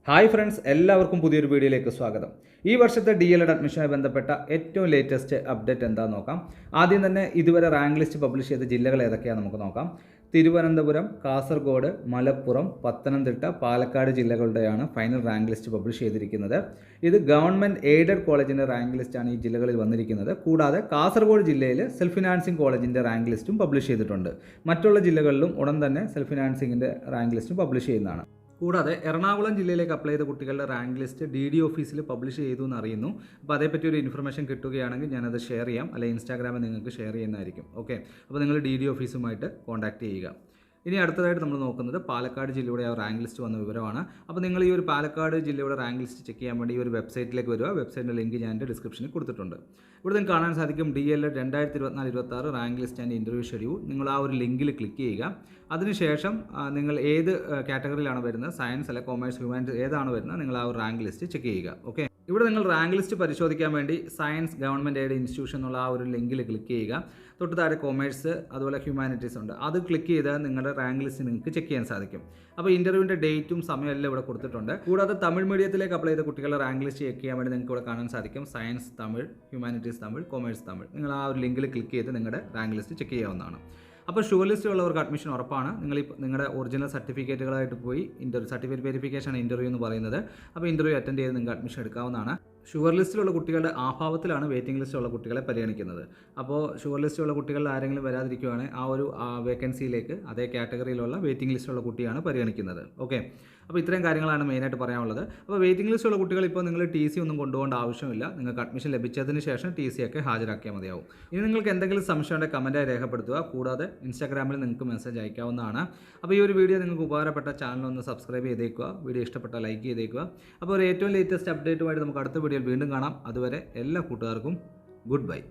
Hi friends, എല്ലാവർക്കും പുതിയൊരു വീഡിയോയിലേക്ക് സ്വാഗതം. ഈ വർഷത്തെ DLED അഡ്മിഷനുമായി ബന്ധപ്പെട്ട ഏറ്റവും ലേറ്റസ്റ്റ് അപ്ഡേറ്റ് എന്താണെന്ന് നോക്കാം. ആദ്യം തന്നെ ഇതുവരെ റാങ്ക് ലിസ്റ്റ് പബ്ലിഷ് ചെയ്ത ജില്ലകൾ ഏതൊക്കെയാണെന്ന് നമുക്ക് നോക്കാം. തിരുവനന്തപുരം, കാസർഗോഡ്, മലപ്പുറം, പത്തനംതിട്ട, പാലക്കാട് ജില്ലകളുടെയാണ് ഫൈനൽ റാങ്ക് ലിസ്റ്റ് പബ്ലിഷ് ചെയ്തിരിക്കുന്നത്. ഇത് ഗവൺമെൻറ് എയ്ഡഡ് കോളേജിൻ്റെ റാങ്ക് ലിസ്റ്റാണ് ഈ ജില്ലകളിൽ വന്നിരിക്കുന്നത്. കൂടാതെ കാസർഗോഡ് ജില്ലയിൽ സെൽഫ് ഫിനാൻസിങ് കോളേജിൻ്റെ റാങ്ക് ലിസ്റ്റും പബ്ലിഷ് ചെയ്തിട്ടുണ്ട്. മറ്റുള്ള ജില്ലകളിലും ഉടൻ തന്നെ സെൽഫ് ഫിനാൻസിങ്ങിൻ്റെ റാങ്ക് ലിസ്റ്റും പബ്ലിഷ് ചെയ്യുന്നതാണ്. കൂടാതെ എറണാകുളം ജില്ലയിലേക്ക് അപ്ലൈ ചെയ്ത കുട്ടികളുടെ റാങ്ക് ലിസ്റ്റ് DD ഓഫീസിൽ പബ്ലിഷ് ചെയ്തു എന്ന് അറിയുന്നു. അപ്പോൾ അതേപ്പറ്റി ഒരു ഇൻഫർമേഷൻ കിട്ടുകയാണെങ്കിൽ ഞാനത് ഷെയർ ചെയ്യാം, അല്ലെങ്കിൽ ഇൻസ്റ്റാഗ്രാമിൽ നിങ്ങൾക്ക് ഷെയർ ചെയ്യുന്നതായിരിക്കും. ഓക്കെ, അപ്പോൾ നിങ്ങൾ DD ഓഫീസുമായിട്ട് കോൺടാക്റ്റ് ചെയ്യുക. ഇനി അടുത്തതായിട്ട് നമ്മൾ നോക്കുന്നത് പാലക്കാട് ജില്ലയുടെ ആ റാങ്ക് ലിസ്റ്റ് വന്ന വിവരമാണ്. അപ്പോൾ നിങ്ങൾ ഈ ഒരു പാലക്കാട് ജില്ലയുടെ റാങ്ക് ലിസ്റ്റ് ചെക്ക് ചെയ്യാൻ വേണ്ടി ഈ ഒരു വെബ്സൈറ്റിലേക്ക് വരിക. വെബ്സൈറ്റിൻ്റെ ലിങ്ക് ഞാൻ എൻ്റെ ഡിസ്ക്രിപ്ഷനിൽ കൊടുത്തിട്ടുണ്ട്. ഇവിടെ നിങ്ങൾക്ക് കാണാൻ സാധിക്കും DLED 2024-26 rank list and interview schedule. നിങ്ങൾ ആ ഒരു ലിങ്കിൽ ക്ലിക്ക് ചെയ്യുക. അതിനുശേഷം നിങ്ങൾ ഏത് കാറ്റഗറിയിലാണ് വരുന്നത്, സയൻസ് അല്ലെ കൊമേഴ്സ്, ഹ്യൂമാനിറ്റീസ് ഏതാണ് വരുന്നത്, നിങ്ങൾ ആ ഒരു റാങ്ക് ലിസ്റ്റ് ചെക്ക് ചെയ്യുക. ഓക്കെ, ഇവിടെ നിങ്ങൾ റാങ്ക് ലിസ്റ്റ് പരിശോധിക്കാൻ വേണ്ടി സയൻസ് ഗവൺമെൻറ് എയ്ഡ് ഇൻസ്റ്റിറ്റ്യൂഷൻ എന്നുള്ള ആ ഒരു ലിങ്കിൽ ക്ലിക്ക് ചെയ്യുക. തൊട്ട് താഴെ കൊമേഴ്സ് അതുപോലെ ഹ്യൂമാനിറ്റീസ് ഉണ്ട്, അത് ക്ലിക്ക് ചെയ്താൽ നിങ്ങളുടെ റാങ്ക് ലിസ്റ്റ് നിങ്ങൾക്ക് ചെക്ക് ചെയ്യാൻ സാധിക്കും. അപ്പോൾ ഇൻ്റർവ്യൂവിൻ്റെ ഡേറ്റും സമയം എല്ലാം ഇവിടെ കൊടുത്തിട്ടുണ്ട്. കൂടാതെ തമിഴ് മീഡിയത്തിലേക്ക് അപ്ലൈ ചെയ്ത കുട്ടികളുടെ റാങ്ക് ലിസ്റ്റ് ചെക്ക് ചെയ്യാൻ വേണ്ടി നിങ്ങൾക്ക് ഇവിടെ കാണാൻ സാധിക്കും. Science Tamil, humanities Tamil, commerce Tamil. നിങ്ങൾ ആ ഒരു ലിങ്കിൽ ക്ലിക്ക് ചെയ്ത് നിങ്ങളുടെ റാങ്ക് ലിസ്റ്റ് ചെക്ക് ചെയ്യാവുന്നതാണ്. അപ്പോൾ ഷുവർ ലിസ്റ്റിലുള്ളവർക്ക് അഡ്മിഷൻ ഉറപ്പാണ്. നിങ്ങൾ നിങ്ങളുടെ ഒറിജിനൽ സർട്ടിഫിക്കറ്റുകളായിട്ട് പോയി സർട്ടിഫിക്കറ്റ് വെരിഫിക്കേഷൻ ഇൻ്റർവ്യൂ എന്ന് പറയുന്നത്. അപ്പോൾ ഇൻ്റർവ്യൂ അറ്റൻഡ് ചെയ്ത് നിങ്ങൾക്ക് അഡ്മിഷൻ എടുക്കാവുന്നതാണ്. ഷുവർ ലിസ്റ്റിലുള്ള കുട്ടികളുടെ അഭാവത്തിലാണ് വെയിറ്റിംഗ് ലിസ്റ്റിലുള്ള കുട്ടികളെ പരിഗണിക്കുന്നത്. അപ്പോൾ ഷുവർ ലിസ്റ്റിലുള്ള കുട്ടികളിൽ ആരെങ്കിലും വരാതിരിക്കുകയാണെങ്കിൽ ആ ഒരു വേക്കൻസിയിലേക്ക് അതേ കാറ്റഗറിയിലുള്ള വെയിറ്റിംഗ് ലിസ്റ്റിലുള്ള കുട്ടിയാണ് പരിഗണിക്കുന്നത്. ഓക്കെ, അപ്പോൾ ഇത്രയും കാര്യങ്ങളാണ് മെയിനായിട്ട് പറയാനുള്ളത്. അപ്പോൾ വെയിറ്റിംഗ് ലിസ്റ്റുള്ള കുട്ടികൾ ഇപ്പോൾ നിങ്ങൾ TC ഒന്നും കൊണ്ടുപോകേണ്ട ആവശ്യമില്ല. നിങ്ങൾക്ക് അഡ്മിഷൻ ലഭിച്ചതിന് ശേഷം TC ഒക്കെ ഹാജരാക്കിയാൽ മതിയാവും. ഇനി നിങ്ങൾക്ക് എന്തെങ്കിലും സംശയം ഉണ്ടെങ്കിൽ കമൻറ്റായി രേഖപ്പെടുത്തുക. കൂടാതെ ഇൻസ്റ്റാഗ്രാമിൽ നിങ്ങൾക്ക് മെസ്സേജ് അയക്കാവുന്നതാണ്. അപ്പോൾ ഈ ഒരു വീഡിയോ നിങ്ങൾക്ക് ഉപകാരപ്പെട്ട ചാനൽ ഒന്ന് സബ്സ്ക്രൈബ് ചെയ്തേക്കുക. വീഡിയോ ഇഷ്ടപ്പെട്ടാൽ ലൈക്ക് ചെയ്തേക്കുക. അപ്പോൾ ഒരു ഏറ്റവും ലേറ്റസ്റ്റ് അപ്ഡേറ്റുമായിട്ട് നമുക്ക് അടുത്ത വീഡിയോയിൽ വീണ്ടും കാണാം. അതുവരെ എല്ലാ കൂട്ടുകാർക്കും ഗുഡ് ബൈ.